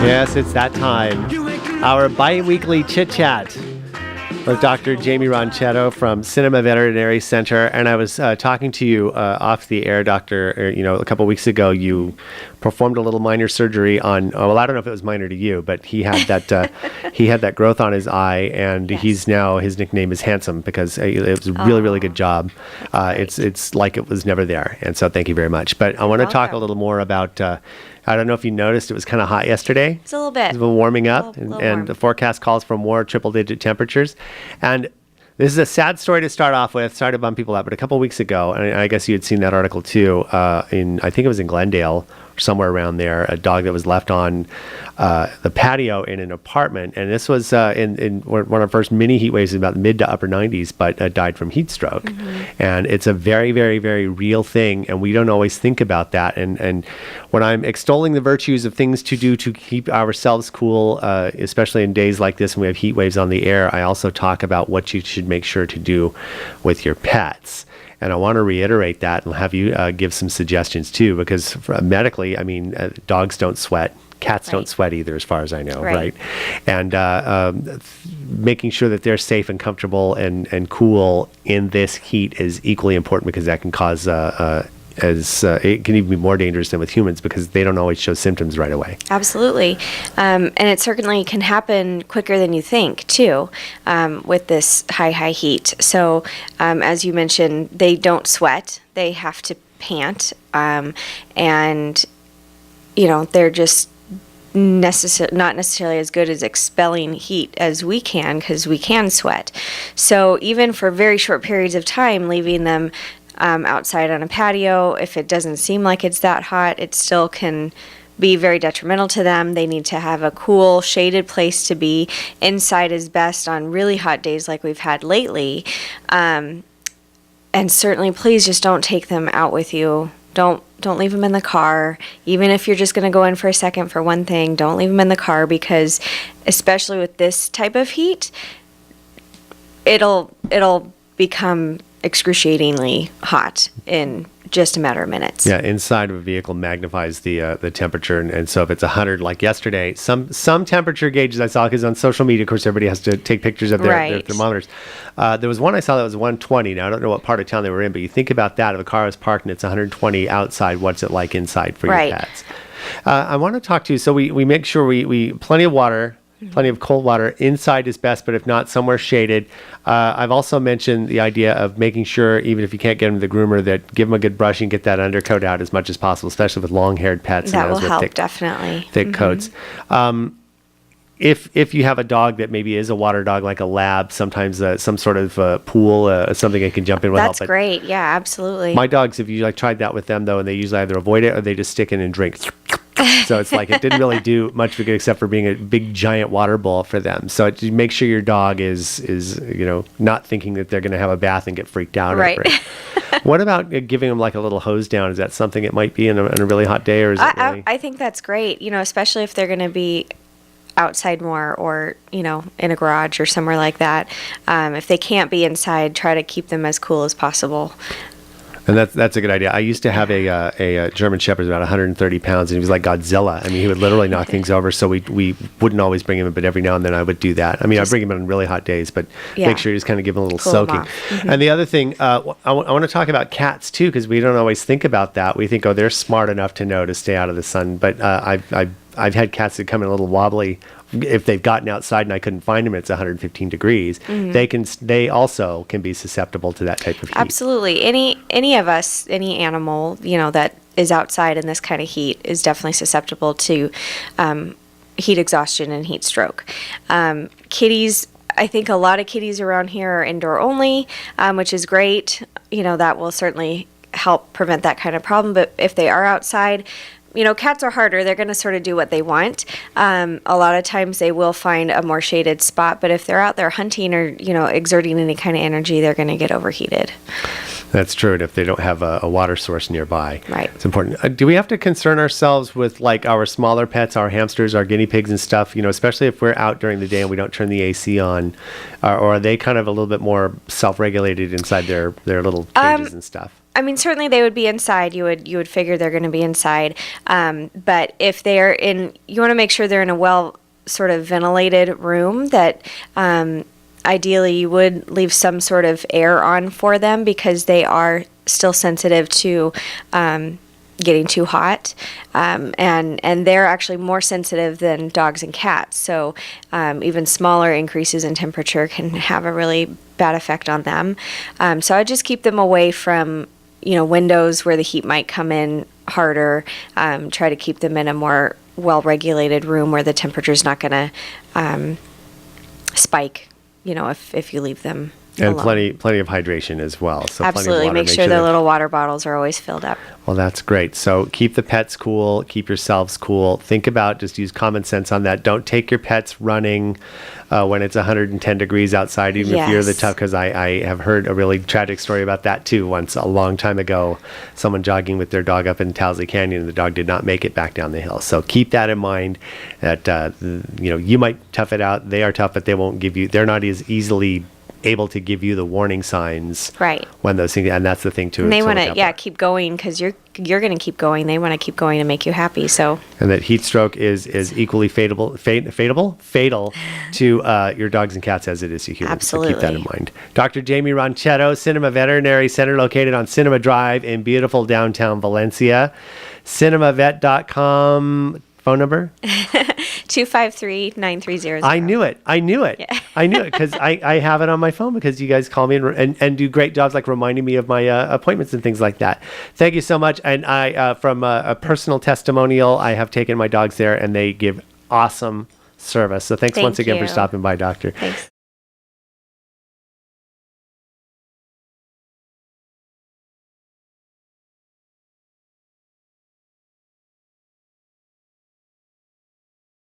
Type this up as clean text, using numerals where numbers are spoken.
Yes, it's that time. Our bi-weekly chit-chat with Dr. Jaimie Ronchetto from Cinema Veterinary Center. And I was talking to you off the air, Doctor, a couple weeks ago. You performed a little minor surgery on, well, I don't know if it was minor to you, but he had that growth on his eye, and yes. His nickname is Handsome because it was a really, really good job. It's like it was never there. And so thank you very much. But I want to talk a little more about, I don't know if you noticed, it was kind of hot yesterday. It's a little bit. It's been warming up, and the forecast calls for more triple-digit temperatures. And this is a sad story to start off with. Sorry to bum people out, but a couple weeks ago, and I guess you had seen that article too, I think it was in Glendale, or somewhere around there, a dog that was left on the patio in an apartment. And this was in one of our first mini heat waves in about the mid to upper 90s, but died from heat stroke. Mm-hmm. And it's a very, very, very real thing, and we don't always think about that. And when I'm extolling the virtues of things to do to keep ourselves cool, especially in days like this when we have heat waves on the air, I also talk about what you should make sure to do with your pets. And I want to reiterate that and have you give some suggestions too, because medically, I mean, dogs don't sweat. Cats don't sweat either, as far as I know, right? And making sure that they're safe and comfortable and cool in this heat is equally important, because that can cause it can even be more dangerous than with humans, because they don't always show symptoms right away. Absolutely. And it certainly can happen quicker than you think, too, with this high heat. So, as you mentioned, they don't sweat. They have to pant. And, they're just not necessarily as good as expelling heat as we can, because we can sweat. So even for very short periods of time, leaving them outside on a patio, if it doesn't seem like it's that hot, it still can be very detrimental to them. They need to have a cool, shaded place to be. Inside is best on really hot days like we've had lately. And certainly, please just don't take them out with you. Don't leave them in the car. Even if you're just going to go in for a second for one thing, don't leave them in the car, because especially with this type of heat, it'll become excruciatingly hot in just a matter of minutes. Yeah, inside of a vehicle magnifies the temperature, and so if it's 100 like yesterday, some temperature gauges I saw, because on social media, of course, everybody has to take pictures of their thermometers. There was one I saw that was 120. Now I don't know what part of town they were in, but you think about that: if a car is parked and it's 120 outside, what's it like inside for your pets? I want to talk to you. So we make sure we plenty of water. Plenty of cold water. Inside is best, but if not, somewhere shaded. I've also mentioned the idea of making sure, even if you can't get them to the groomer, that give them a good brushing, get that undercoat out as much as possible, especially with long-haired pets. That will help, definitely. Thick coats. If you have a dog that maybe is a water dog, like a lab, sometimes some sort of pool, something they can jump in will help. That's great. Yeah, absolutely. My dogs, if you tried that with them, though, and they usually either avoid it or they just stick in and drink. So it's like it didn't really do much good except for being a big giant water bowl for them. So make sure your dog is not thinking that they're going to have a bath and get freaked out over it. What about giving them like a little hose down? Is that something it might be in a really hot day, or is it really? I think that's great. Especially if they're going to be outside more, or in a garage or somewhere like that. If they can't be inside, try to keep them as cool as possible. And that's a good idea. I used to have a German Shepherd, about 130 pounds, and he was like Godzilla. I mean, he would literally knock things over, so we wouldn't always bring him in, but every now and then I would do that. I mean, I bring him in on really hot days, but make sure you just kind of give him a little soaking. Mm-hmm. And the other thing, I want to talk about cats, too, because we don't always think about that. We think, they're smart enough to know to stay out of the sun, but I've had cats that come in a little wobbly. If they've gotten outside and I couldn't find them, it's 115 degrees. Mm-hmm. They also can be susceptible to that type of heat. Absolutely. Any of us, any animal, that is outside in this kind of heat is definitely susceptible to heat exhaustion and heat stroke. Kitties, I think a lot of kitties around here are indoor only, which is great. That will certainly help prevent that kind of problem. But if they are outside, cats are harder. They're going to sort of do what they want. A lot of times they will find a more shaded spot, but if they're out there hunting or, exerting any kind of energy, they're going to get overheated. That's true. And if they don't have a water source nearby, right, it's important. Do we have to concern ourselves with like our smaller pets, our hamsters, our guinea pigs and stuff, especially if we're out during the day and we don't turn the AC on, or are they kind of a little bit more self-regulated inside their little cages and stuff? I mean, certainly they would be inside. You would figure they're going to be inside. But if they're in, you want to make sure they're in a well sort of ventilated room that ideally you would leave some sort of air on for them because they are still sensitive to getting too hot, and they're actually more sensitive than dogs and cats. So even smaller increases in temperature can have a really bad effect on them. So I just keep them away from windows where the heat might come in harder. Try to keep them in a more well-regulated room where the temperature's not going to spike. If you leave them. And alone. plenty of hydration as well. So absolutely, plenty of water. make sure their little water bottles are always filled up. Well, that's great. So keep the pets cool, keep yourselves cool. Think about, just use common sense on that. Don't take your pets running when it's 110 degrees outside, even if you're the tough, because I have heard a really tragic story about that too. Once, a long time ago, someone jogging with their dog up in Towsley Canyon, and the dog did not make it back down the hill. So keep that in mind, that you might tough it out. They are tough, but they're not as easily able to give you the warning signs when those things, and that's the thing too. And they want to keep going because you're going to keep going. They want to keep going to make you happy. So, and that heat stroke is equally fatal to your dogs and cats as it is to humans. Absolutely. So keep that in mind. Dr. Jaimie Ronchetto, Cinema Veterinary Center, located on Cinema Drive in beautiful downtown Valencia. Cinemavet.com. Phone number? 253-9300. I knew it. Yeah. I knew it because I have it on my phone because you guys call me and do great jobs like reminding me of my appointments and things like that. Thank you so much. And I, from a personal testimonial, I have taken my dogs there and they give awesome service. So thanks once again for stopping by, Doctor. Thanks.